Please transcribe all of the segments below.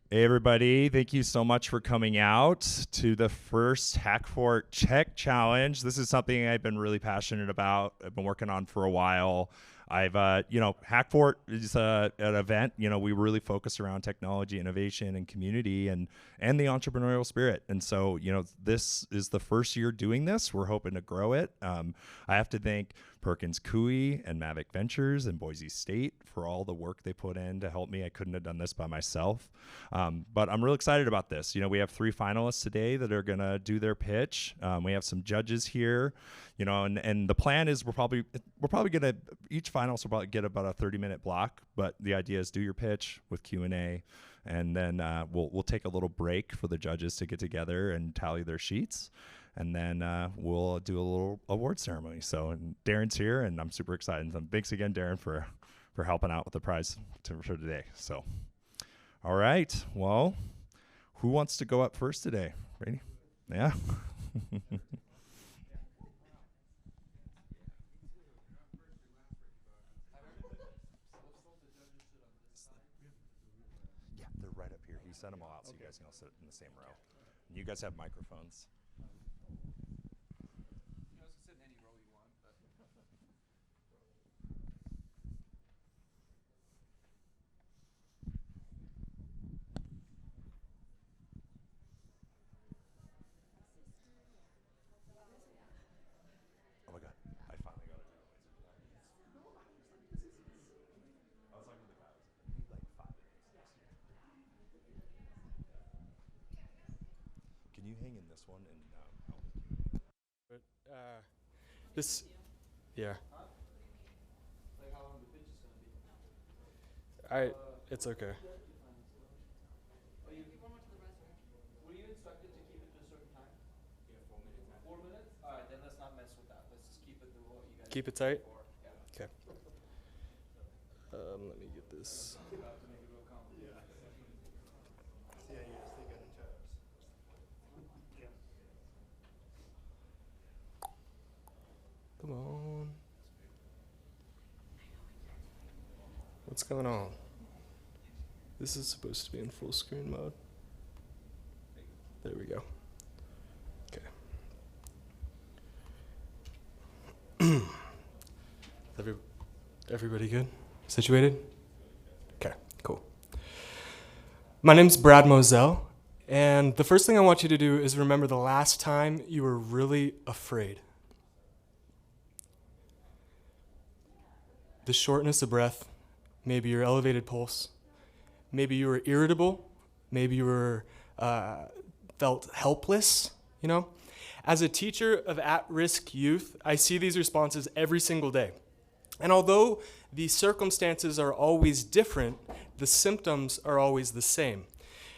Hey everybody, thank you so much for coming out to the first Hackfort Tech Challenge. This is something I've been really passionate about. I've been working on for a while. Hackfort is an event. We really focus around technology, innovation, and community, and the entrepreneurial spirit. And so, this is the first year doing this. We're hoping to grow it. I have to thank Perkins Coie and Mavic Ventures and Boise State for all the work they put in to help me. I couldn't have done this by myself. But I'm really excited about this. We have 3 finalists today that are going to do their pitch. We have some judges here, and the plan is we're probably going to, each finalist will probably get about a 30-minute block, but the idea is do your pitch with Q&A, and then we'll take a little break for the judges to get together and tally their sheets. And then we'll do a little award ceremony. So and Darren's here, and I'm super excited. And thanks again, Darren, for helping out with the prize for today. So, all right. Well, who wants to go up first today? Ready? Yeah. Yeah, they're right up here. He sent them all out so you guys can all sit in the same row. You guys have microphones. Oh my God, I finally got it. I was talking to the guys. I need like 5 minutes. Can you hang in this one and help with Q&A? But this, yeah. Like how long the pitch is gonna be. It's okay. Were you instructed to keep it to a certain time? Yeah, 4 minutes. 4 minutes? Alright, then let's not mess with that. Let's just keep it to what you guys. Keep it tight. Yeah. Okay. Let me get this. About to make it real complicated. Come on. What's going on? This is supposed to be in full screen mode. There we go. Okay. Everybody good? Situated? Okay, cool. My name's Brad Moselle, and the first thing I want you to do is remember the last time you were really afraid. The shortness of breath, maybe your elevated pulse, maybe you were irritable, maybe you were felt helpless, As a teacher of at-risk youth, I see these responses every single day. And although the circumstances are always different, the symptoms are always the same.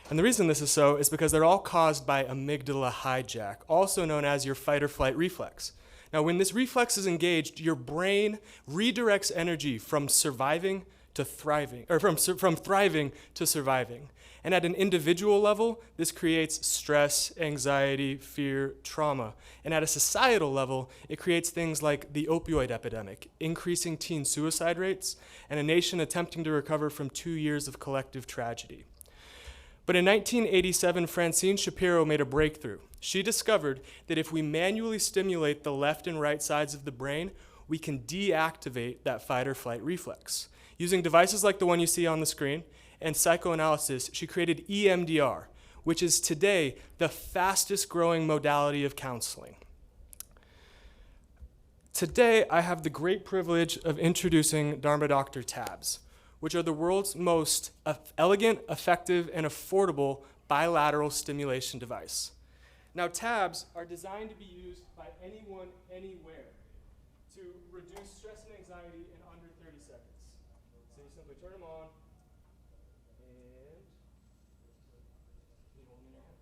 And the reason this is so is because they're all caused by amygdala hijack, also known as your fight or flight reflex. Now, when this reflex is engaged, your brain redirects energy from surviving to thriving, or from thriving to surviving. And at an individual level, this creates stress, anxiety, fear, trauma. And at a societal level, it creates things like the opioid epidemic, increasing teen suicide rates, and a nation attempting to recover from 2 years of collective tragedy. But in 1987, Francine Shapiro made a breakthrough. She discovered that if we manually stimulate the left and right sides of the brain, we can deactivate that fight or flight reflex. Using devices like the one you see on the screen and psychoanalysis, she created EMDR, which is today the fastest growing modality of counseling. Today, I have the great privilege of introducing Dharma Doctor tabs, which are the world's most elegant, effective, and affordable bilateral stimulation device. Now, tabs are designed to be used by anyone, anywhere, to reduce stress and anxiety in under 30 seconds. So you simply turn them on, and you hold them in your hands.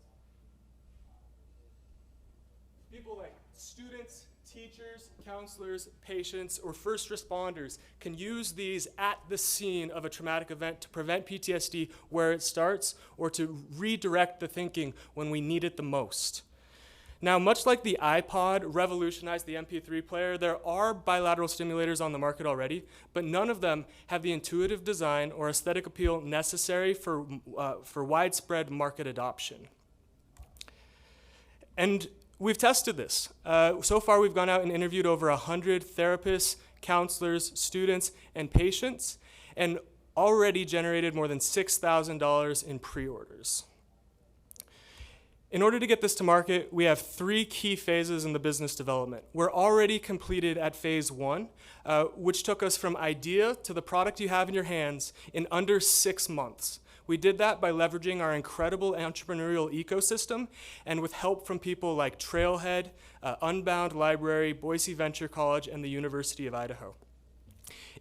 People like students, teachers, counselors, patients, or first responders can use these at the scene of a traumatic event to prevent PTSD where it starts or to redirect the thinking when we need it the most. Now, much like the iPod revolutionized the MP3 player, there are bilateral stimulators on the market already, but none of them have the intuitive design or aesthetic appeal necessary for widespread market adoption. And we've tested this. So far, we've gone out and interviewed over 100 therapists, counselors, students, and patients, and already generated more than $6,000 in pre-orders. In order to get this to market, we have 3 key phases in the business development. We're already completed at phase 1, which took us from idea to the product you have in your hands in under 6 months. We did that by leveraging our incredible entrepreneurial ecosystem and with help from people like Trailhead, Unbound Library, Boise Venture College, and the University of Idaho.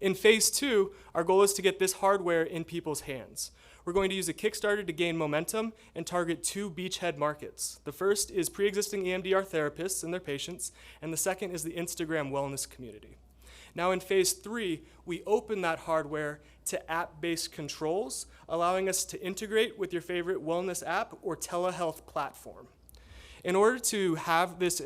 In phase 2, our goal is to get this hardware in people's hands. We're going to use a Kickstarter to gain momentum and target 2 beachhead markets. The first is pre-existing EMDR therapists and their patients, and the second is the Instagram wellness community. Now in phase 3, we open that hardware to app-based controls, allowing us to integrate with your favorite wellness app or telehealth platform. In order to have this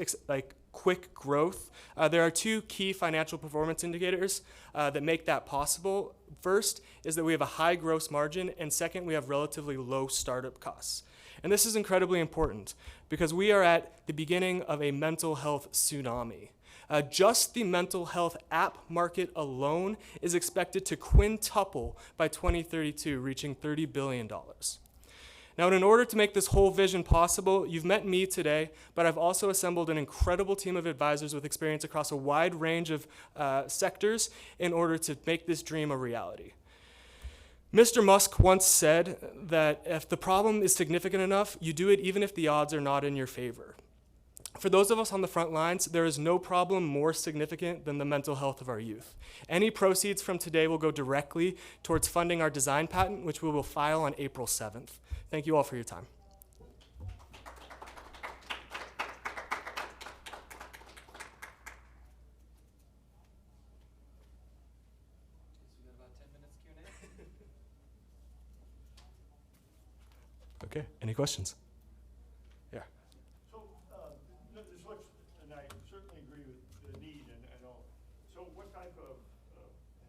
quick growth, there are 2 key financial performance indicators that make that possible. First is that we have a high gross margin, and second, we have relatively low startup costs. And this is incredibly important because we are at the beginning of a mental health tsunami. Just the mental health app market alone is expected to quintuple by 2032, reaching $30 billion. Now, in order to make this whole vision possible, you've met me today, but I've also assembled an incredible team of advisors with experience across a wide range of sectors in order to make this dream a reality. Mr. Musk once said that if the problem is significant enough, you do it even if the odds are not in your favor. For those of us on the front lines, there is no problem more significant than the mental health of our youth. Any proceeds from today will go directly towards funding our design patent, which we will file on April 7th. Thank you all for your time. So we got about 10 minutes Q&A. Okay, any questions? Yeah. So, this looks, and I certainly agree with the need and all. So what type of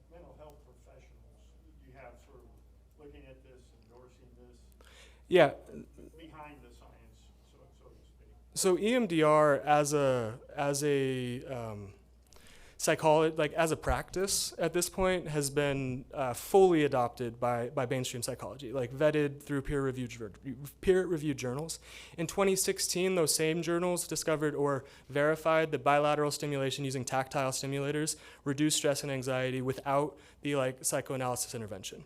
mental health professionals do you have sort of looking at this, endorsing this, Yeah. behind the science, so to speak? So EMDR as a psychology, like as a practice at this point, has been fully adopted by mainstream psychology, like vetted through peer-reviewed journals. In 2016, those same journals discovered or verified that bilateral stimulation using tactile stimulators reduced stress and anxiety without the psychoanalysis intervention.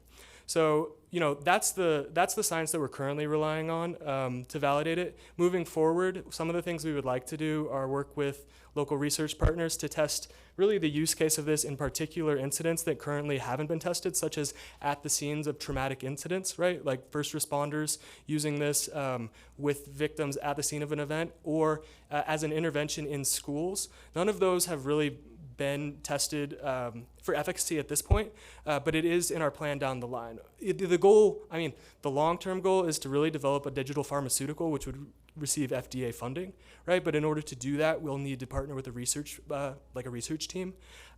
So, that's the science that we're currently relying on to validate it. Moving forward, some of the things we would like to do are work with local research partners to test really the use case of this in particular incidents that currently haven't been tested, such as at the scenes of traumatic incidents, right? Like first responders using this with victims at the scene of an event, or as an intervention in schools. None of those have really been tested for efficacy at this point, but it is in our plan down the line. The long-term goal is to really develop a digital pharmaceutical which would receive FDA funding, right? But in order to do that, we'll need to partner with a research team.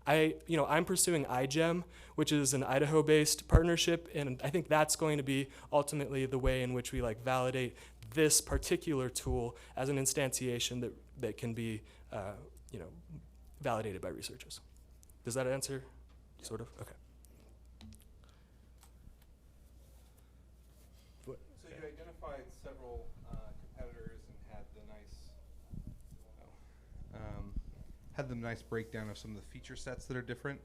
I'm pursuing iGEM, which is an Idaho-based partnership, and I think that's going to be ultimately the way in which we validate this particular tool as an instantiation that can be, validated by researchers. Does that answer? Sort of? Okay. So you identified several competitors and had the nice breakdown of some of the feature sets that are different.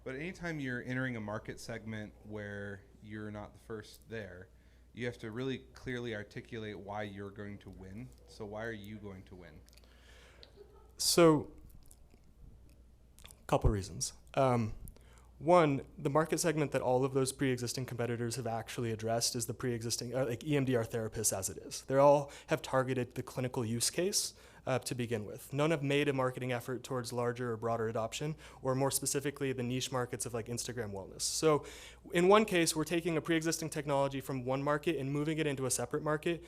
But anytime you're entering a market segment where you're not the first there, you have to really clearly articulate why you're going to win. So why are you going to win? So, couple reasons. One, the market segment that all of those pre-existing competitors have actually addressed is the pre-existing EMDR therapists as it is. They all have targeted the clinical use case to begin with. None have made a marketing effort towards larger or broader adoption, or more specifically the niche markets of Instagram wellness. So in one case, we're taking a pre-existing technology from one market and moving it into a separate market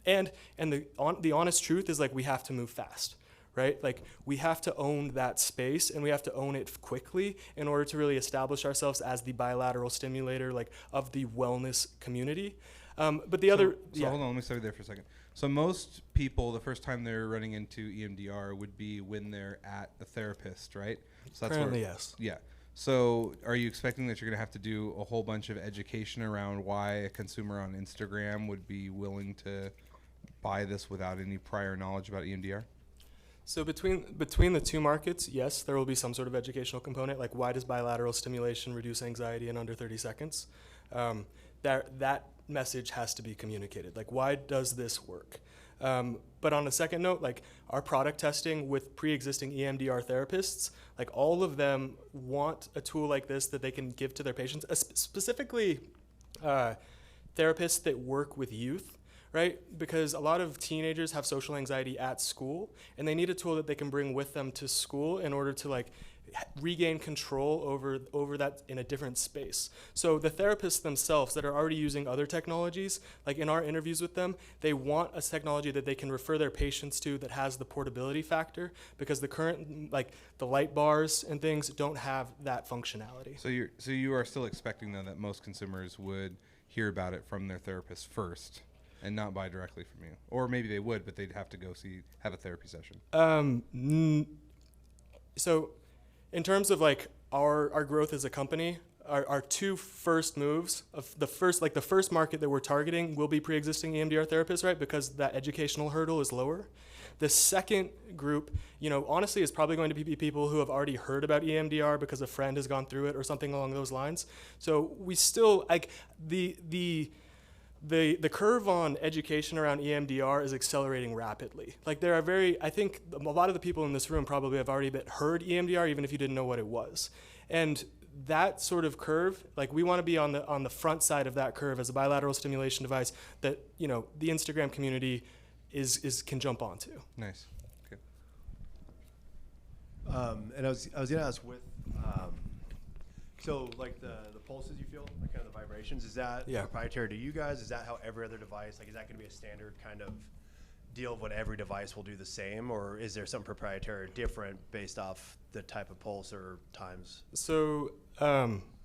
And the honest truth is, like, we have to move fast, right? Like, we have to own that space, and we have to own it quickly in order to really establish ourselves as the bilateral stimulator, like, of the wellness community. But the other, So hold on, let me stop you there for a second. So most people, the first time they're running into EMDR would be when they're at the therapist, right? So that's currently, yes. Yeah. So are you expecting that you're going to have to do a whole bunch of education around why a consumer on Instagram would be willing to buy this without any prior knowledge about EMDR? So between the two markets, yes, there will be some sort of educational component, like why does bilateral stimulation reduce anxiety in under 30 seconds? That message has to be communicated. Like, why does this work? But on a second note, like, our product testing with pre-existing EMDR therapists, like, all of them want a tool like this that they can give to their patients, specifically therapists that work with youth, right? Because a lot of teenagers have social anxiety at school, and they need a tool that they can bring with them to school in order to, like, regain control over that in a different space. So the therapists themselves that are already using other technologies, like in our interviews with them, they want a technology that they can refer their patients to that has the portability factor, because the current, like, the light bars and things don't have that functionality. So you are still expecting though that most consumers would hear about it from their therapist first and not buy directly from you, or maybe they would, but they'd have to go have a therapy session. So in terms of, like, our growth as a company, our two first moves of the first market that we're targeting will be pre-existing EMDR therapists, right? Because that educational hurdle is lower. The second group, honestly, is probably going to be people who have already heard about EMDR because a friend has gone through it or something along those lines. So we still, like, the curve on education around EMDR is accelerating rapidly. Like, I think a lot of the people in this room probably have already heard EMDR, even if you didn't know what it was. And that sort of curve, like, we want to be on the front side of that curve as a bilateral stimulation device that, the Instagram community can jump onto. Nice. Okay. And I was gonna ask with, so, like, the pulses you feel, like, kind of the vibrations, is that proprietary to you guys? Is that how every other device, like, is that gonna be a standard kind of deal of what every device will do the same, or is there some proprietary or different based off the type of pulse or times? So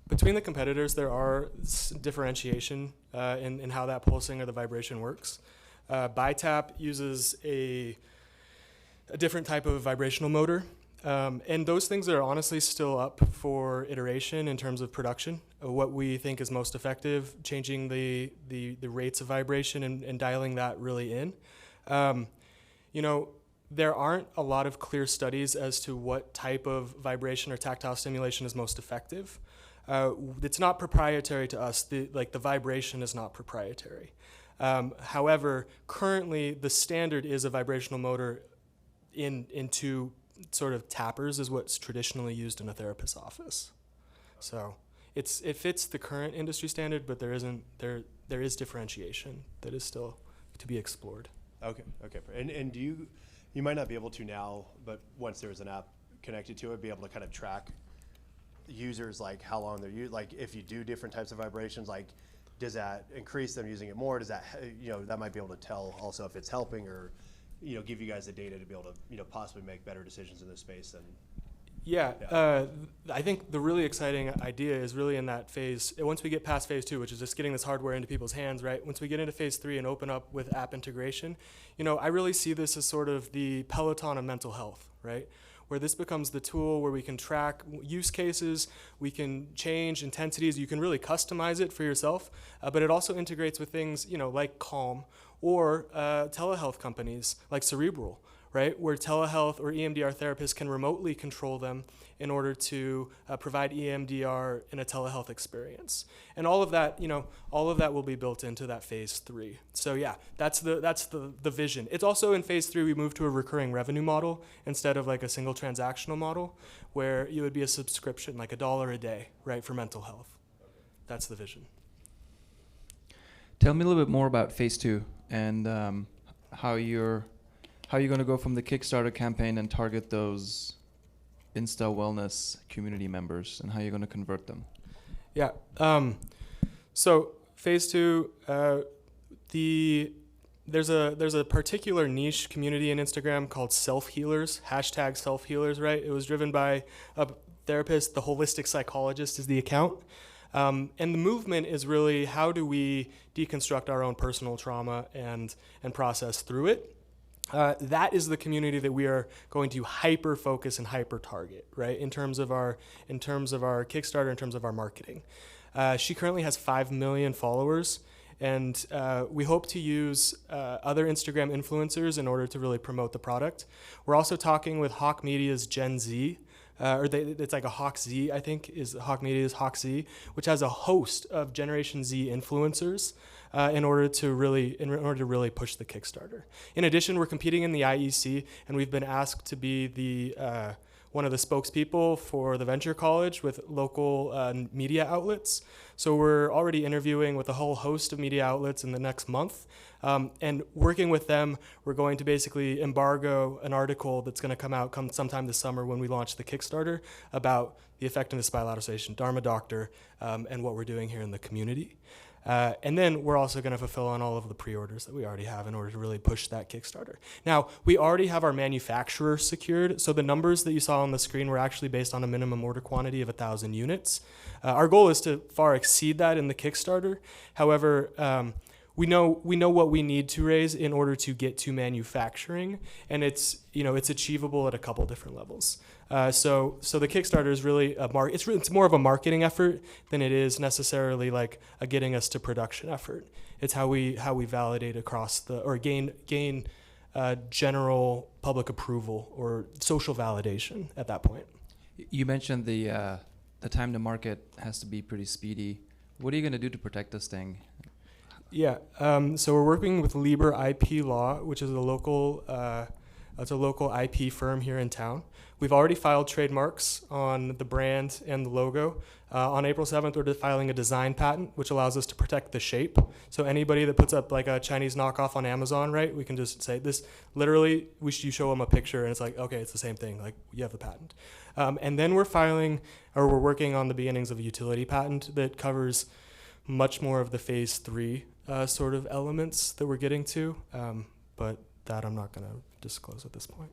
between the competitors, there are differentiation in how that pulsing or the vibration works. BiTAP uses a different type of vibrational motor. And those things are honestly still up for iteration in terms of production, what we think is most effective, changing the rates of vibration and dialing that really in. There aren't a lot of clear studies as to what type of vibration or tactile stimulation is most effective. It's not proprietary to us. The vibration is not proprietary. However, currently the standard is a vibrational motor into sort of tappers is what's traditionally used in a therapist's office. So it fits the current industry standard, but there is differentiation that is still to be explored. Okay. And do you might not be able to now, but once there's an app connected to it, be able to kind of track users, like how long they're like if you do different types of vibrations, like does that increase them using it more? Does that, that might be able to tell also if it's helping or, give you guys the data to be able to, possibly make better decisions in this space than. I think the really exciting idea is really in that phase. Once we get past phase 2, which is just getting this hardware into people's hands, right? Once we get into phase 3 and open up with app integration, I really see this as sort of the Peloton of mental health, right? Where this becomes the tool where we can track use cases, we can change intensities, you can really customize it for yourself, but it also integrates with things, like Calm or telehealth companies like Cerebral, right? Where telehealth or EMDR therapists can remotely control them in order to provide EMDR in a telehealth experience. And all of that, will be built into that phase 3. So yeah, that's the vision. It's also in phase 3, we move to a recurring revenue model instead of like a single transactional model where it would be a subscription, like $1 a day, right, for mental health. That's the vision. Tell me a little bit more about phase 2 and how you're going to go from the Kickstarter campaign and target those Insta Wellness community members and how you're going to convert them. Yeah. So phase 2, there's a particular niche community in Instagram called self-healers, hashtag self-healers, right? It was driven by a therapist, the holistic psychologist is the account. And the movement is really how do we deconstruct our own personal trauma and process through it. That is the community that we are going to hyper focus and hyper target, right? In terms of our Kickstarter, in terms of our marketing. She currently has 5 million followers, and we hope to use other Instagram influencers in order to really promote the product. We're also talking with Hawk Media's Gen Z, it's like a Hawk Z, I think, is Hawk Media's Hawk Z, which has a host of Generation Z influencers in order to really push the Kickstarter. In addition, we're competing in the IEC, and we've been asked to be the one of the spokespeople for the Venture College with local media outlets. So we're already interviewing with a whole host of media outlets in the next month. And working with them, we're going to basically embargo an article that's going to come out sometime this summer when we launch the Kickstarter about the effectiveness of bilateralization, Dharma Doctor, and what we're doing here in the community. And then we're also going to fulfill on all of the pre-orders that we already have in order to really push that Kickstarter. Now, we already have our manufacturer secured, so the numbers that you saw on the screen were actually based on a minimum order quantity of 1,000 units. Our goal is to far exceed that in the Kickstarter. However, we know what we need to raise in order to get to manufacturing, and it's achievable at a couple different levels. So the Kickstarter is really it's more of a marketing effort than it is necessarily like a getting us to production effort. It's how we validate across or gain general public approval or social validation at that point. You mentioned the time to market has to be pretty speedy. What are you going to do to protect this thing? Yeah, so we're working with Liber IP Law, which is a local IP firm here in town. We've already filed trademarks on the brand and the logo. On April 7th, we're filing a design patent, which allows us to protect the shape. So anybody that puts up like a Chinese knockoff on Amazon, right, we can just say this, literally, you show them a picture and it's like, okay, it's the same thing, like you have the patent. And then we're working on the beginnings of a utility patent that covers much more of the phase 3 sort of elements that we're getting to, but that I'm not going to disclose at this point.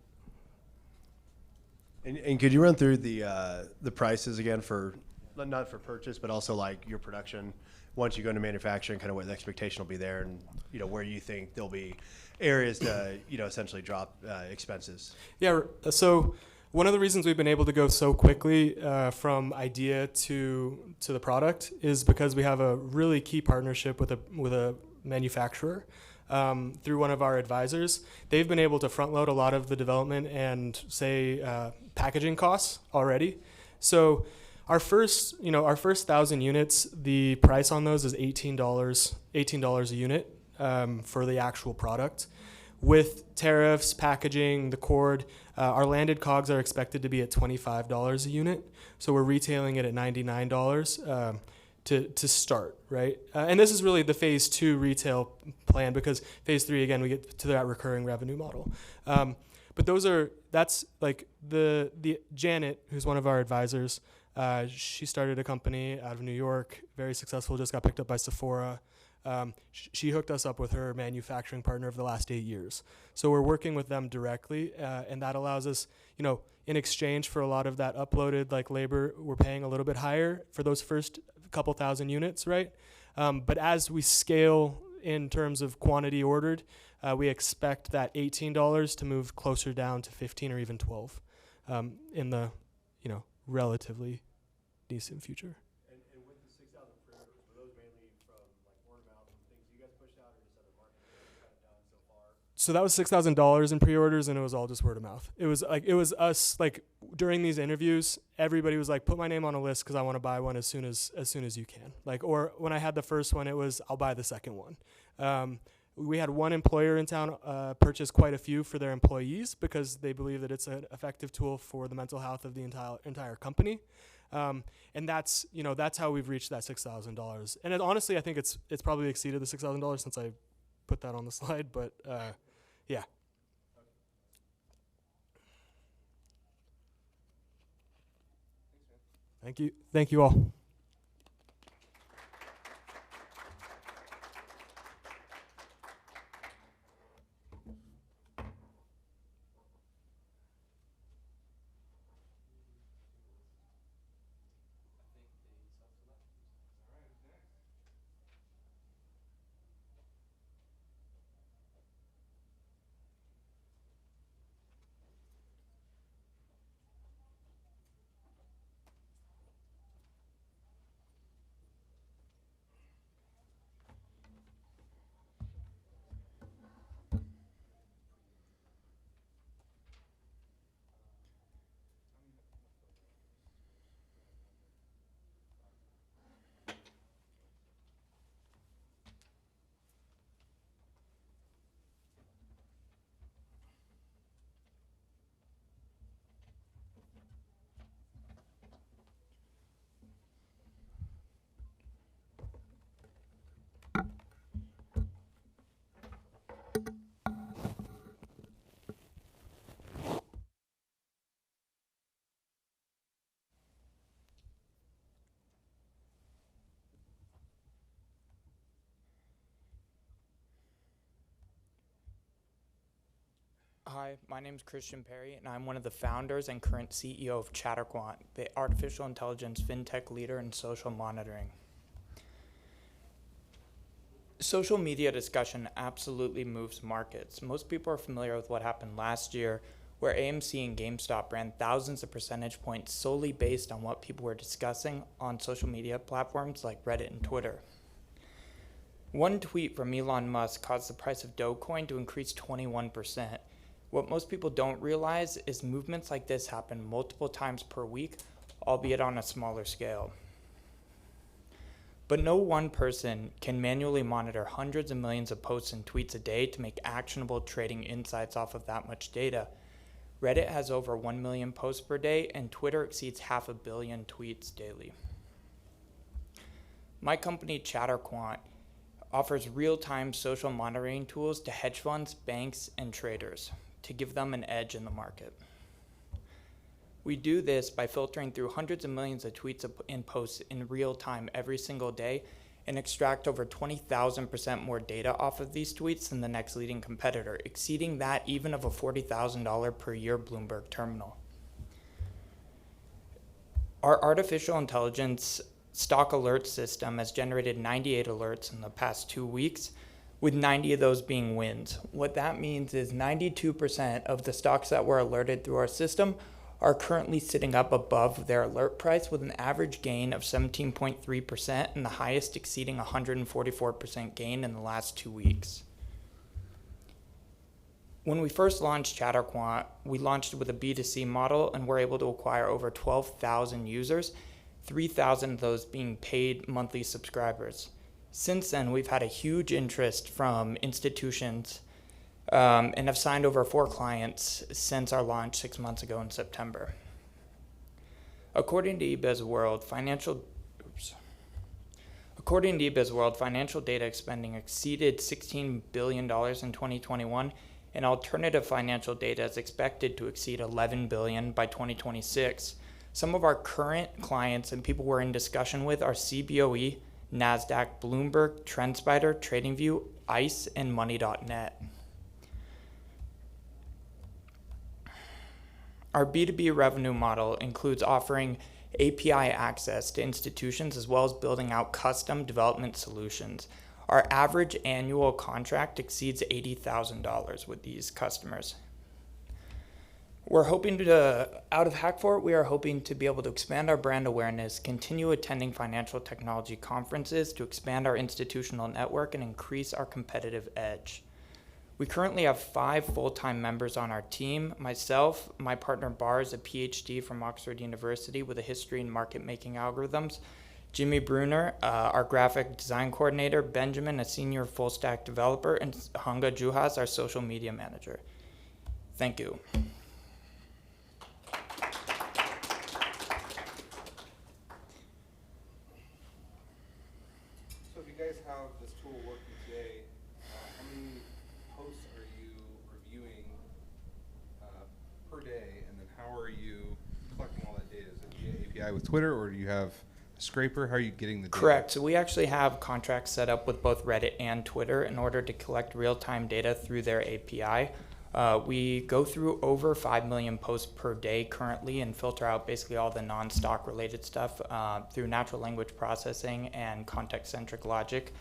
And could you run through the prices again for, not for purchase, but also like your production once you go into manufacturing, kind of what the expectation will be there, and where you think there'll be areas to essentially drop expenses? Yeah, so one of the reasons we've been able to go so quickly from idea to the product is because we have a really key partnership with a manufacturer through one of our advisors. They've been able to front load a lot of the development and packaging costs already. So our first 1,000 units, the price on those is $18 a unit for the actual product. With tariffs, packaging, the cord, our landed COGS are expected to be at $25 a unit. So we're retailing it at $99 to start, right? And this is really the phase 2 retail plan, because phase 3, again, we get to that recurring revenue model. But that's like the Janet, who's one of our advisors, she started a company out of New York, very successful, just got picked up by Sephora. She hooked us up with her manufacturing partner of the last 8 years. So we're working with them directly, and that allows us, in exchange for a lot of that uploaded like labor, we're paying a little bit higher for those first couple thousand units, right? But as we scale in terms of quantity ordered, we expect that $18 to move closer down to 15 or even 12 in the, relatively decent future. And with the 6,000 pre-orders, were those mainly from like word of mouth and things you guys pushed out, or just other marketing that you've done so far? So that was $6,000 in pre-orders, and it was all just word of mouth. It was us, like during these interviews, everybody was like, put my name on a list because I want to buy one as soon as you can. Like, or when I had the first one, it was, I'll buy the second one. We had one employer in town purchase quite a few for their employees because they believe that it's an effective tool for the mental health of the entire company. And that's how we've reached that $6,000. And honestly, I think it's probably exceeded the $6,000 since I put that on the slide, but yeah. Thank you. Thank you all. Hi, my name is Christian Perry, and I'm one of the founders and current CEO of ChatterQuant, the artificial intelligence fintech leader in social monitoring. Social media discussion absolutely moves markets. Most people are familiar with what happened last year, where AMC and GameStop ran thousands of percentage points solely based on what people were discussing on social media platforms like Reddit and Twitter. One tweet from Elon Musk caused the price of Dogecoin to increase 21%. What most people don't realize is movements like this happen multiple times per week, albeit on a smaller scale. But no one person can manually monitor hundreds of millions of posts and tweets a day to make actionable trading insights off of that much data. Reddit has over 1 million posts per day, and Twitter exceeds 500 million tweets daily. My company, ChatterQuant, offers real-time social monitoring tools to hedge funds, banks, and traders to give them an edge in the market. We do this by filtering through hundreds of millions of tweets and posts in real time every single day and extract over 20,000% more data off of these tweets than the next leading competitor, exceeding that even of a $40,000 per year Bloomberg terminal. Our artificial intelligence stock alert system has generated 98 alerts in the past 2 weeks, with 90 of those being wins. What that means is 92% of the stocks that were alerted through our system are currently sitting up above their alert price with an average gain of 17.3% and the highest exceeding 144% gain in the last 2 weeks. When we first launched ChatterQuant, we launched with a B2C model and were able to acquire over 12,000 users, 3,000 of those being paid monthly subscribers. Since then, we've had a huge interest from institutions and have signed over 4 clients since our launch 6 months ago in September. According to eBiz World, financial data spending exceeded $16 billion in 2021, and alternative financial data is expected to exceed $11 billion by 2026. Some of our current clients and people we're in discussion with are CBOE, NASDAQ, Bloomberg, TrendSpider, TradingView, ICE, and Money.net. Our B2B revenue model includes offering API access to institutions as well as building out custom development solutions. Our average annual contract exceeds $80,000 with these customers. Out of Hackfort, we are hoping to be able to expand our brand awareness, continue attending financial technology conferences to expand our institutional network and increase our competitive edge. We currently have 5 full-time members on our team. Myself, my partner Bar is a PhD from Oxford University with a history in market-making algorithms. Jimmy Bruner, our graphic design coordinator. Benjamin, a senior full-stack developer. And Hanga Juhas, our social media manager. Thank you. So if you guys have this tool working today, how many posts are you reviewing per day, and then how are you collecting all that data? Is it via API with Twitter, or do you have a scraper? How are you getting the data? Correct. So we actually have contracts set up with both Reddit and Twitter in order to collect real-time data through their API. We go through over 5 million posts per day currently and filter out basically all the non-stock related stuff through natural language processing and context-centric logic.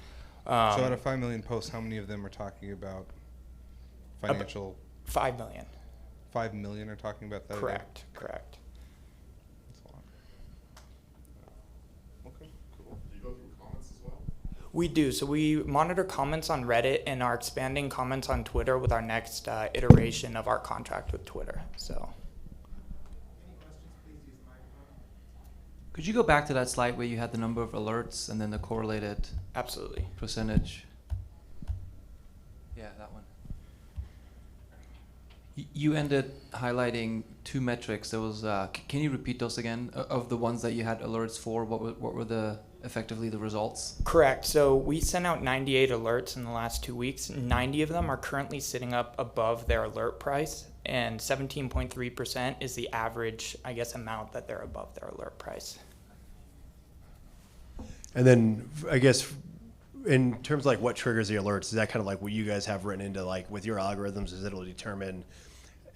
So out of 5 million posts, how many of them are talking about financial? 5 million. 5 million are talking about that? Correct. That's a lot. Okay, cool. Do you go through comments as well? We do. So we monitor comments on Reddit and are expanding comments on Twitter with our next iteration of our contract with Twitter. So. Any questions, please use the microphone. Could you go back to that slide where you had the number of alerts and then the correlated Absolutely. percentage? Yeah, that one. You ended highlighting 2 metrics. There was, can you repeat those again? Of the ones that you had alerts for, what were the effectively the results? Correct. So we sent out 98 alerts in the last 2 weeks. 90 of them are currently sitting up above their alert price, and 17.3% is the average, I guess, amount that they're above their alert price. And then I guess in terms of like what triggers the alerts, is that kind of like what you guys have written into like with your algorithms, is it'll determine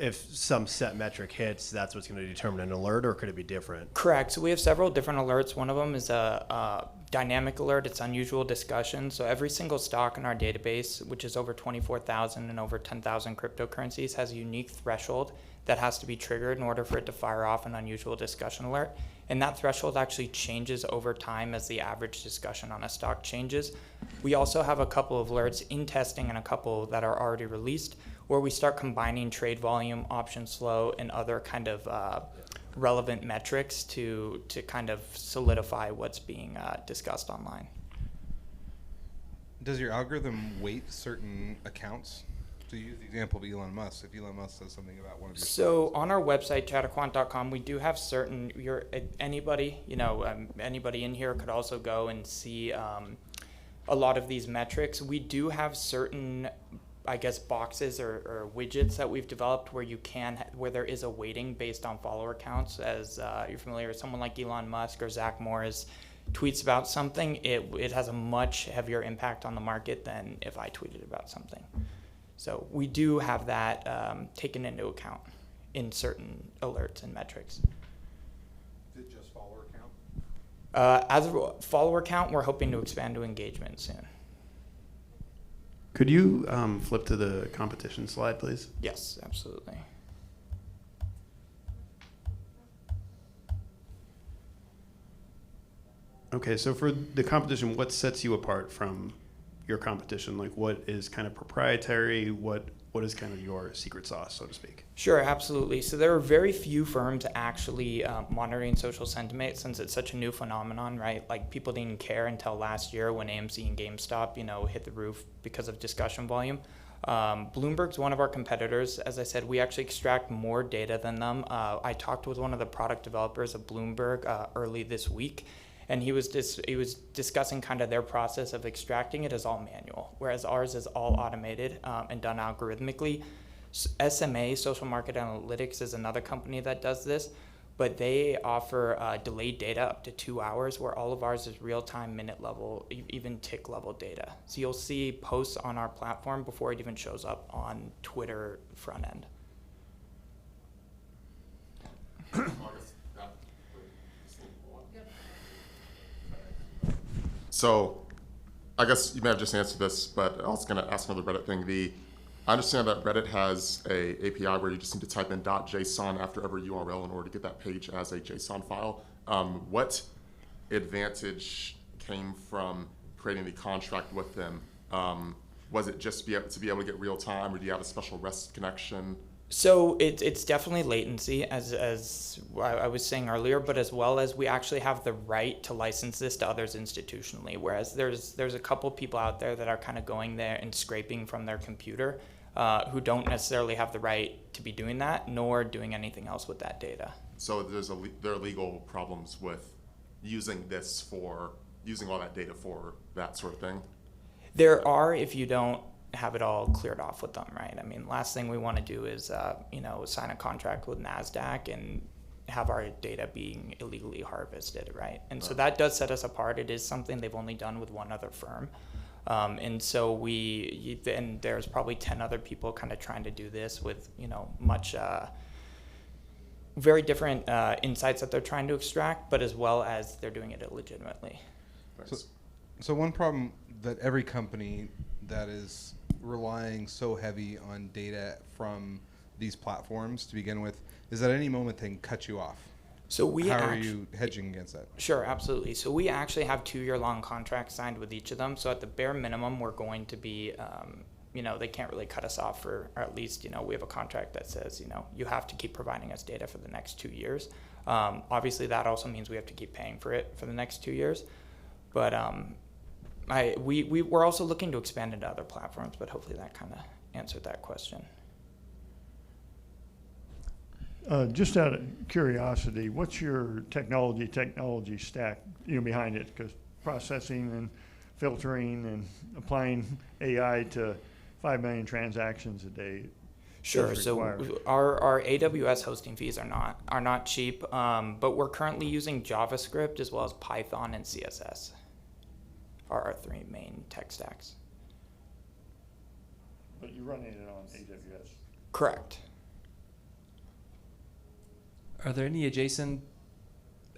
if some set metric hits, that's what's going to determine an alert, or could it be different? Correct. So we have several different alerts. One of them is a dynamic alert. It's unusual discussion. So every single stock in our database, which is over 24,000 and over 10,000 cryptocurrencies, has a unique threshold that has to be triggered in order for it to fire off an unusual discussion alert. And that threshold actually changes over time as the average discussion on a stock changes. We also have a couple of alerts in testing and a couple that are already released where we start combining trade volume, options flow, and other kind of relevant metrics to kind of solidify what's being discussed online. Does your algorithm weight certain accounts? To use the example of Elon Musk, if Elon Musk says something about one of your So on our website, chatterquant.com, we do have certain, anybody in here could also go and see a lot of these metrics. We do have certain, I guess, boxes or widgets that we've developed where where there is a weighting based on follower counts. As you're familiar with someone like Elon Musk or Zach Morris tweets about something, it has a much heavier impact on the market than if I tweeted about something. So we do have that taken into account in certain alerts and metrics. Is it just follower count? As a follower count, we're hoping to expand to engagement soon. Could you flip to the competition slide, please? Yes, absolutely. Okay, so for the competition, what sets you apart from your competition? Like, what is kind of proprietary? What is kind of your secret sauce, so to speak? Sure, absolutely. So there are very few firms actually monitoring social sentiment since it's such a new phenomenon, right? Like people didn't care until last year when AMC and GameStop, hit the roof because of discussion volume. Bloomberg's one of our competitors. As I said, we actually extract more data than them. I talked with one of the product developers of Bloomberg early this week, and he was discussing kind of their process of extracting it as all manual, whereas ours is all automated and done algorithmically. SMA, Social Market Analytics, is another company that does this, but they offer delayed data up to 2 hours, where all of ours is real-time, minute level, even tick level data. So you'll see posts on our platform before it even shows up on Twitter front end. So I guess you may have just answered this, but I was going to ask another Reddit thing. I understand that Reddit has a API where you just need to type in .json after every URL in order to get that page as a JSON file. What advantage came from creating the contract with them? Was it just to be able to get real time, or do you have a special REST connection? So it's definitely latency, as I was saying earlier, but as well as we actually have the right to license this to others institutionally, whereas there's a couple people out there that are kind of going there and scraping from their computer who don't necessarily have the right to be doing that, nor doing anything else with that data. So there are legal problems with using all that data for that sort of thing? There are, if you don't have it all cleared off with them, right? I mean, last thing we want to do is, sign a contract with NASDAQ and have our data being illegally harvested, right? And so that does set us apart. It is something they've only done with one other firm. And so there's probably 10 other people kind of trying to do this with, much, very different insights that they're trying to extract, but as well as they're doing it illegitimately. So one problem that every company that is relying so heavy on data from these platforms to begin with is that at any moment they can cut you off. So how are you hedging against that? Sure, absolutely. So we actually have 2-year-long contracts signed with each of them. So at the bare minimum, we're going to be, they can't really cut us off or at least, we have a contract that says, you have to keep providing us data for the next 2 years. Obviously, that also means we have to keep paying for it for the next 2 years. But we're also looking to expand into other platforms, but hopefully that kind of answered that question. Just out of curiosity, what's your technology stack behind it? Because processing and filtering and applying AI to 5 million transactions a day. Sure. So our AWS hosting fees are not cheap, but we're currently using JavaScript as well as Python and CSS. Are our 3 main tech stacks. But you're running it on AWS. Correct. Are there any adjacent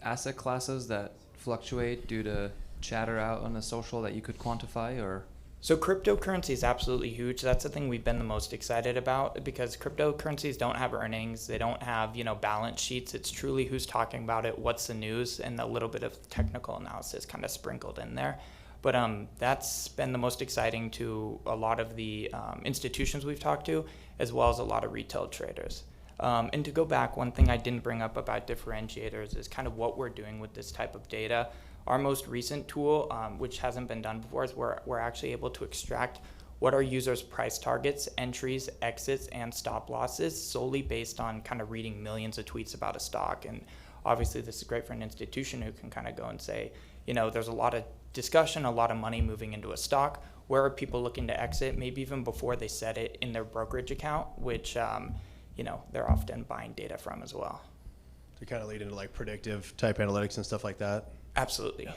asset classes that fluctuate due to chatter out on the social that you could quantify, or? So cryptocurrency is absolutely huge. That's the thing we've been the most excited about, because cryptocurrencies don't have earnings. They don't have, balance sheets. It's truly who's talking about it, what's the news, and a little bit of technical analysis kind of sprinkled in there. But that's been the most exciting to a lot of the institutions we've talked to, as well as a lot of retail traders. And to go back, one thing I didn't bring up about differentiators is kind of what we're doing with this type of data. Our most recent tool, which hasn't been done before, is we're actually able to extract what our users' price targets, entries, exits, and stop losses solely based on kind of reading millions of tweets about a stock. And obviously this is great for an institution who can kind of go and say, there's a lot of discussion, a lot of money moving into a stock. Where are people looking to exit? Maybe even before they set it in their brokerage account, which they're often buying data from as well. To kind of lead into like predictive type analytics and stuff like that. Absolutely.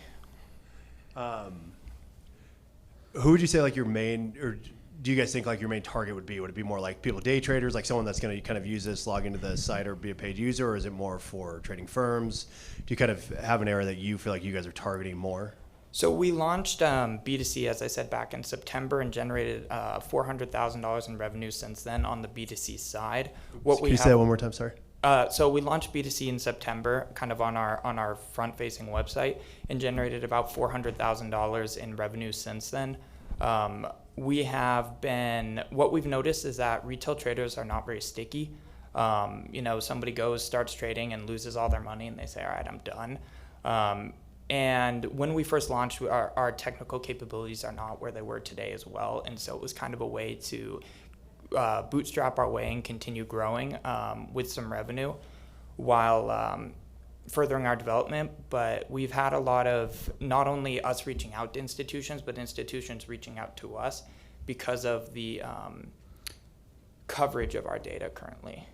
Who would you say like your main, or do you guys think like your main target would be? Would it be more like people, day traders, like someone that's going to kind of use this, log into the site or be a paid user, or is it more for trading firms? Do you kind of have an area that you feel like you guys are targeting more? So we launched B2C, as I said, back in September, and generated $400,000 in revenue since then on the B2C side. Can you say that one more time? Sorry. So we launched B2C in September, kind of on our front-facing website, and generated about $400,000 in revenue since then. What we've noticed is that retail traders are not very sticky. Somebody starts trading and loses all their money, and they say, all right, I'm done. And when we first launched, our technical capabilities are not where they were today as well. And so it was kind of a way to bootstrap our way and continue growing with some revenue while furthering our development. But we've had a lot of not only us reaching out to institutions, but institutions reaching out to us because of the coverage of our data currently.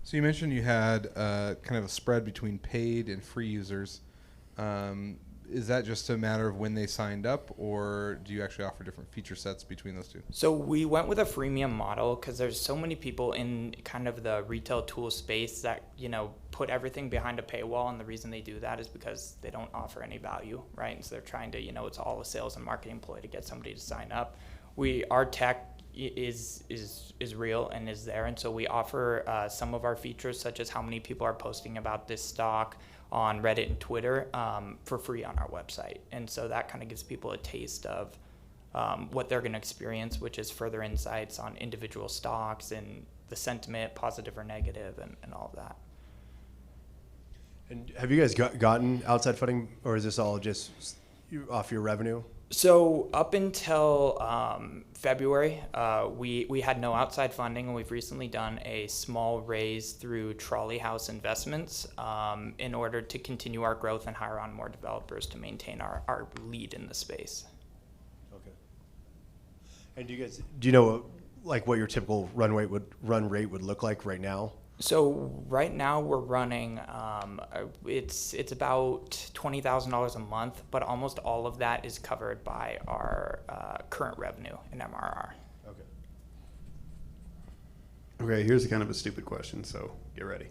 So you mentioned you had kind of a spread between paid and free users. Is that just a matter of when they signed up, or do you actually offer different feature sets between those two? So we went with a freemium model because there's so many people in kind of the retail tool space that, put everything behind a paywall. And the reason they do that is because they don't offer any value, right? And so they're trying to, it's all a sales and marketing ploy to get somebody to sign up. Our tech is real and is there. And so we offer some of our features, such as how many people are posting about this stock on Reddit and Twitter for free on our website. And so that kind of gives people a taste of what they're going to experience, which is further insights on individual stocks and the sentiment, positive or negative, and all of that. And have you guys gotten outside funding, or is this all just off your revenue? So up until February, we had no outside funding, and we've recently done a small raise through Trolley House Investments in order to continue our growth and hire on more developers to maintain our lead in the space. Okay. And do you know like what your typical run rate would look like right now? So right now we're running, it's about $20,000 a month, but almost all of that is covered by our current revenue in MRR. Okay, here's kind of a stupid question, so get ready.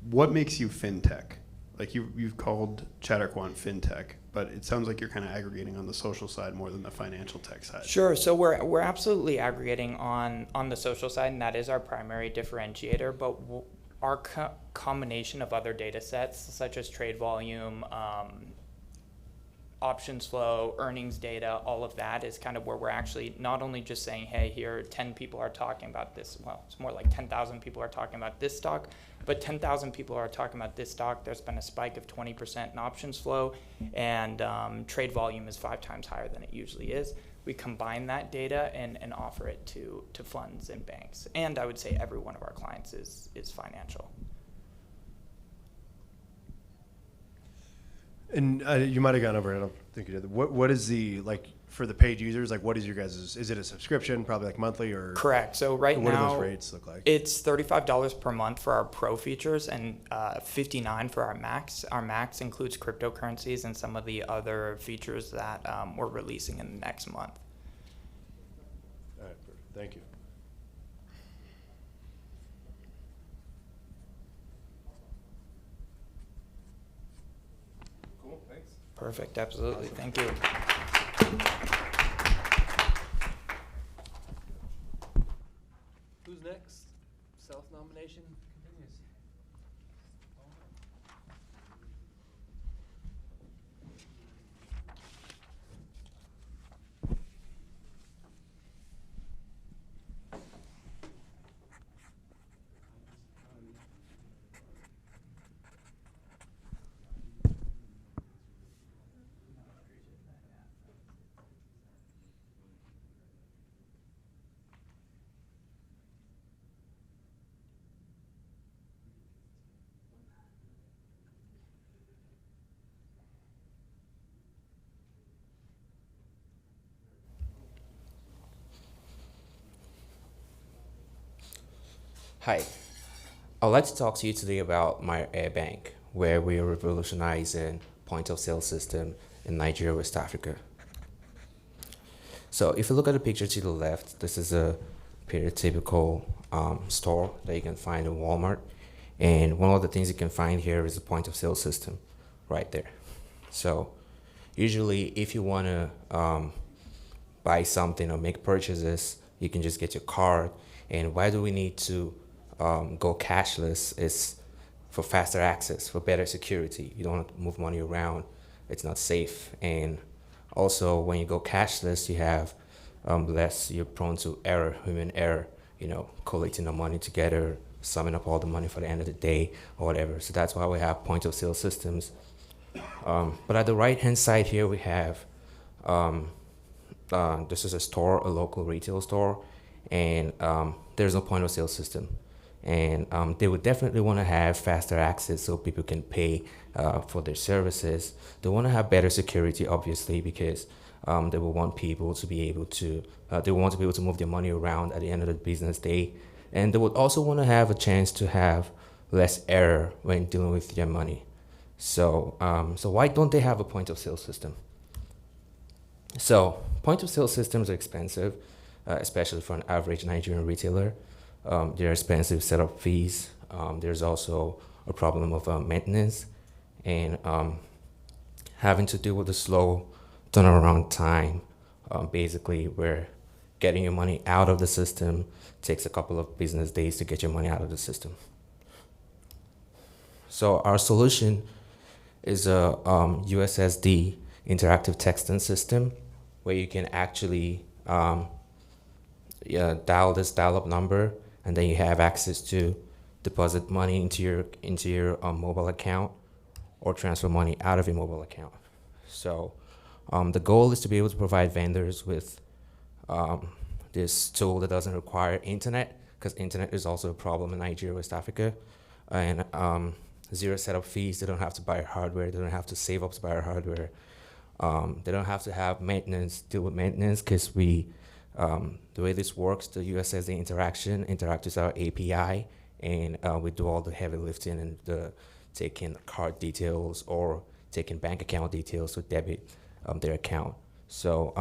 What makes you fintech? Like you've called ChatterQuant fintech, but it sounds like you're kind of aggregating on the social side more than the financial tech side. Sure. So we're absolutely aggregating on the social side, and that is our primary differentiator. But our combination of other data sets, such as trade volume, options flow, earnings data, all of that is kind of where we're actually not only just saying, hey, here 10 people are talking about this. Well, it's more like 10,000 people are talking about this stock, but 10,000 people are talking about this stock. There's been a spike of 20% in options flow, and trade volume is 5 times higher than it usually is. We combine that data and offer it to funds and banks. And I would say every one of our clients is financial. And you might have gone over it. I don't think you did. What is the, like, for the paid users, like, what is your guys', is it a subscription, probably like monthly, or? Correct. So right what now, do those rates look like? It's $35 per month for our pro features and $59 for our max. Our max includes cryptocurrencies and some of the other features that we're releasing in the next month. All right, perfect. Thank you. Cool, thanks. Perfect, absolutely. Thank you. Who's next? Self-nomination continues. Hi, I'd like to talk to you today about my air bank, where we are revolutionizing point of sale system in Nigeria, West Africa. So if you look at the picture to the left, this is a pretty typical store that you can find in Walmart. And one of the things you can find here is a point of sale system right there. So usually if you want to buy something or make purchases, you can just get your card. And why do we need to go cashless? Is for faster access, for better security. You don't have to move money around. It's not safe. And also, when you go cashless, you have less, you're prone to error, human error, collecting the money together, summing up all the money for the end of the day or whatever. So that's why we have point of sale systems. But at the right-hand side here, we have, this is a store, a local retail store, and there's no point of sale system. And they would definitely want to have faster access so people can pay for their services. They want to have better security, obviously, because they will want people to be able to, move their money around at the end of the business day. And they would also want to have a chance to have less error when dealing with their money. So why don't they have a point of sale system? So point of sale systems are expensive, especially for an average Nigerian retailer. There are expensive setup fees. There's also a problem of maintenance and having to deal with the slow turnaround time. Basically, where getting your money out of the system takes a couple of business days to get your money out of the system. So our solution is a USSD interactive texting system where you can actually dial this dial-up number, and then you have access to deposit money into your mobile account or transfer money out of your mobile account. So the goal is to be able to provide vendors with this tool that doesn't require internet, because internet is also a problem in Nigeria, West Africa, and zero setup fees. They don't have to buy hardware. They don't have to save up to buy hardware. They don't have to have deal with maintenance, because the way this works, the USSD interacts with our API, and we do all the heavy lifting and the taking card details or taking bank account details to debit their account. So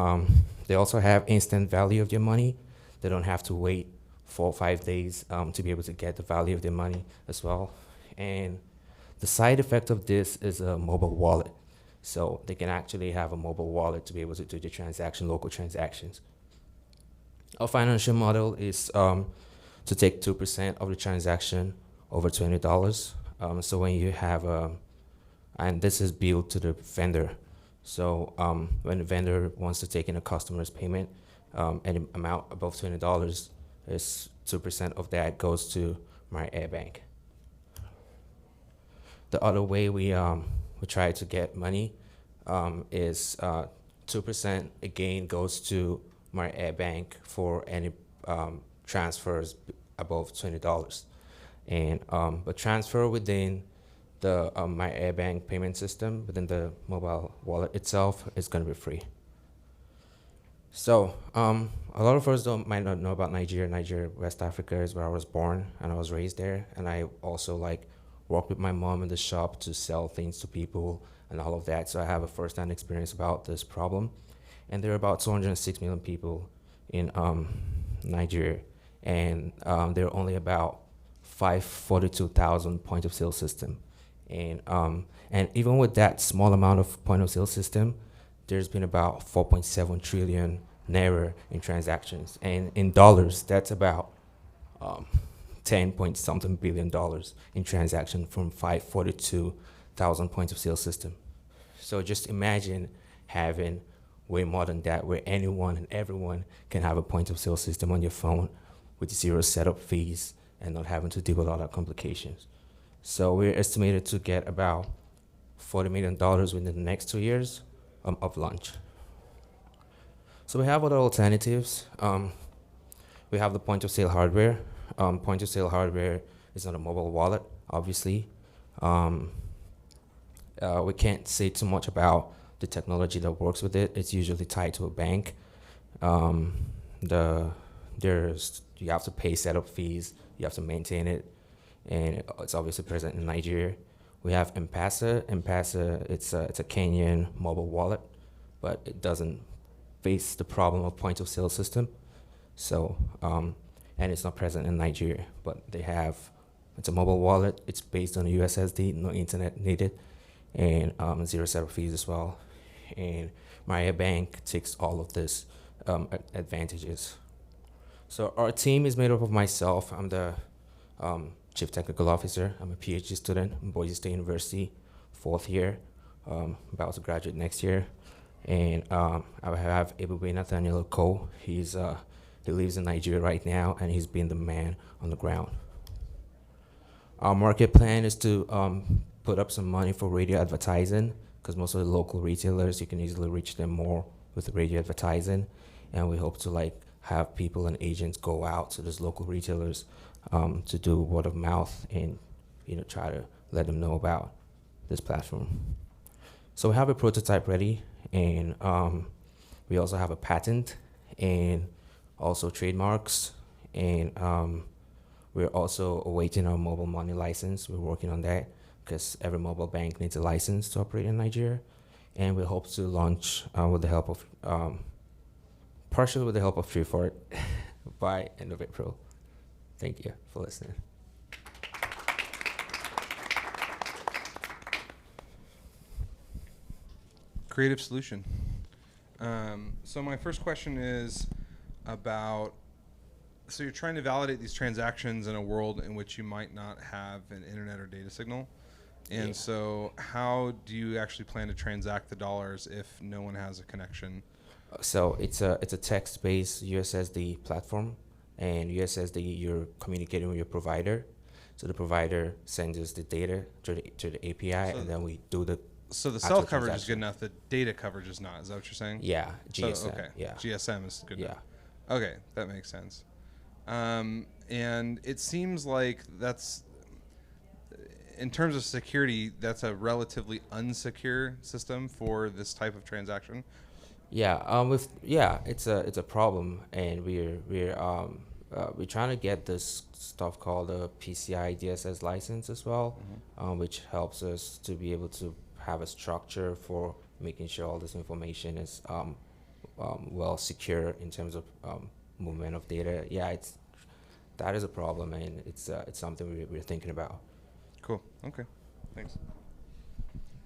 they also have instant value of your money. They don't have to wait 4 or 5 days to be able to get the value of their money as well. And the side effect of this is a mobile wallet. So they can actually have a mobile wallet to be able to do the local transactions. Our financial model is to take 2% of the transaction over $20. So when you have and this is billed to the vendor. So when the vendor wants to take in a customer's payment, any amount above $20, is 2% of that goes to my air bank. The other way we try to get money is 2% again goes to my air bank for any transfers above $20, and but transfer within the my air bank payment system within the mobile wallet itself is going to be free. So a lot of us might not know about Nigeria. Nigeria, West Africa is where I was born and I was raised there, and I also worked with my mom in the shop to sell things to people and all of that. So I have a first-hand experience about this problem. And there are about 206 million people in Nigeria, and there are only about 542,000 point of sale system, and even with that small amount of point of sale system, there's been about 4.7 trillion naira in transactions, and in dollars, that's about 10 point something billion dollars in transaction from 542,000 points of sale system. So just imagine having way more than that, where anyone and everyone can have a point of sale system on your phone with zero setup fees and not having to deal with all that complications. So we're estimated to get about $40 million within the next 2 years of launch. So we have other alternatives. We have the point of sale hardware. Point of sale hardware is not a mobile wallet, obviously. We can't say too much about the technology that works with it. It's usually tied to a bank. You have to pay setup fees, you have to maintain it, and it's obviously present in Nigeria. We have M-Pesa. M-Pesa, it's a Kenyan mobile wallet, but it doesn't face the problem of point of sale system. So, and it's not present in Nigeria, but it's a mobile wallet. It's based on a USSD, no internet needed, and zero setup fees as well. And Maria Bank takes all of this advantages. So our team is made up of myself. I'm the Chief Technical Officer. I'm a PhD student in Boise State University, 4th year, about to graduate next year. And I have Ebube Nathaniel Cole. He lives in Nigeria right now, and he's been the man on the ground. Our market plan is to put up some money for radio advertising, because most of the local retailers, you can easily reach them more with radio advertising. And we hope to have people and agents go out to those local retailers to do word of mouth and try to let them know about this platform. So we have a prototype ready, and we also have a patent and also trademarks, and we're also awaiting our mobile money license. We're working on that because every mobile bank needs a license to operate in Nigeria, and we hope to launch with the help of partially with the help of Hackfort by end of April. Thank you for listening. Creative solution. So my first question is about, so you're trying to validate these transactions in a world in which you might not have an internet or data signal. And so how do you actually plan to transact the dollars if no one has a connection? So it's a text-based USSD platform, and USSD, you're communicating with your provider. So the provider sends us the data to the API, and then we do the. So the cell coverage is good enough. The data coverage is not. Is that what you're saying? Yeah, GSM. So, okay. Yeah. GSM is good enough. Yeah. Okay, that makes sense. And it seems like that's, in terms of security, that's a relatively unsecure system for this type of transaction. Yeah, it's a problem, and we're trying to get this stuff called a PCI DSS license as well, which helps us to be able to have a structure for making sure all this information is well secure in terms of movement of data. Yeah, that is a problem, and it's something we're thinking about. Cool. Okay. Thanks.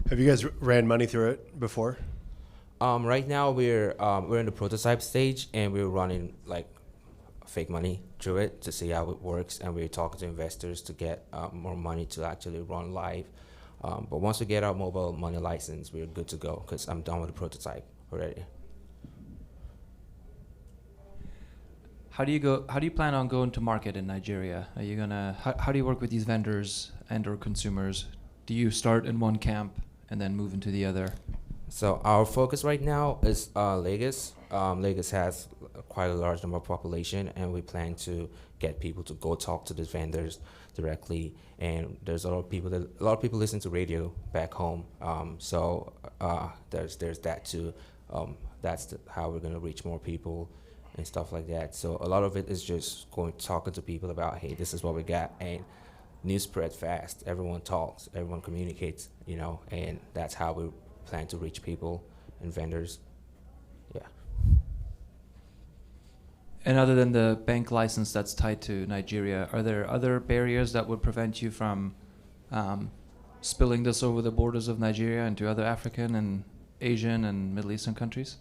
Have you guys ran money through it before? Right now we're in the prototype stage, and we're running fake money through it to see how it works, and we're talking to investors to get more money to actually run live. But once we get our mobile money license, we're good to go because I'm done with the prototype already. How do you plan on going to market in Nigeria? Are you gonna how do you work with these vendors and or consumers? Do you start in one camp and then move into the other? So our focus right now is Lagos. Lagos has quite a large number of population, and we plan to get people to go talk to these vendors directly. And there's a lot of people listen to radio back home. So there's that too. That's how we're gonna reach more people and stuff like that. So a lot of it is just talking to people about, hey, this is what we got, and news spread fast. Everyone talks, everyone communicates, and that's how we plan to reach people and vendors. Yeah. And other than the bank license that's tied to Nigeria, are there other barriers that would prevent you from spilling this over the borders of Nigeria into other African and Asian and Middle Eastern countries?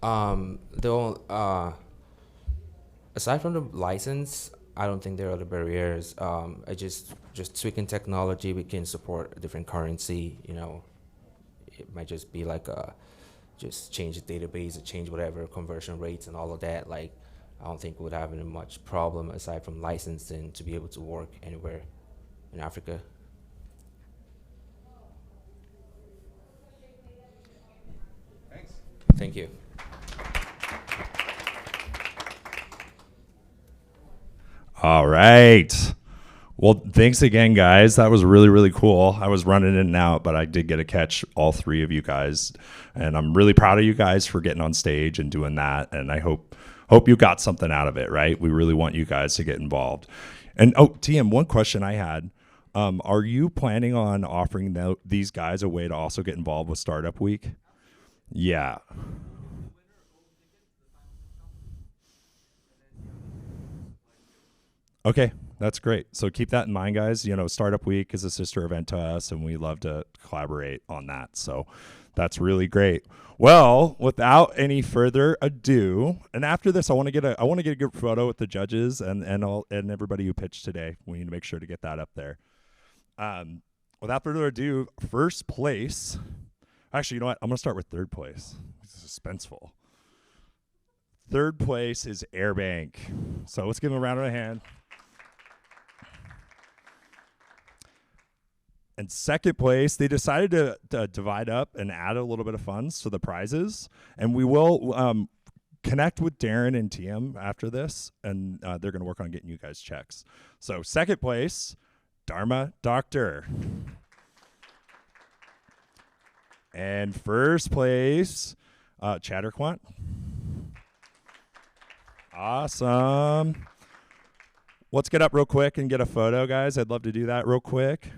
Aside from the license, I don't think there are other barriers. I just tweaking technology, we can support a different currency. You know, it might just be like just change the database, or change whatever conversion rates and all of that. Like, I don't think we would have any much problem aside from licensing to be able to work anywhere in Africa. Thanks. Thank you. All right. Well, thanks again, guys. That was really, really cool. I was running in and out, but I did get to catch all three of you guys. And I'm really proud of you guys for getting on stage and doing that. And I hope you got something out of it, right? We really want you guys to get involved. And, TM, one question I had. Are you planning on offering these guys a way to also get involved with Startup Week? Yeah. Okay, that's great. So keep that in mind, guys. You know, Startup Week is a sister event to us, and we love to collaborate on that. So that's really great. Well, without any further ado, and after this, I want to get a good photo with the judges and everybody who pitched today. We need to make sure to get that up there. Without further ado, first place. Actually, you know what? I'm gonna start with third place. It's suspenseful. Third place is Airbank. So let's give them a round of a hand. And second place, they decided to divide up and add a little bit of funds to the prizes. And we will connect with Darren and TM after this, and they're going to work on getting you guys checks. So second place, Dharma Doctor. And first place, Chatterquant. Awesome. Let's get up real quick and get a photo, guys. I'd love to do that real quick.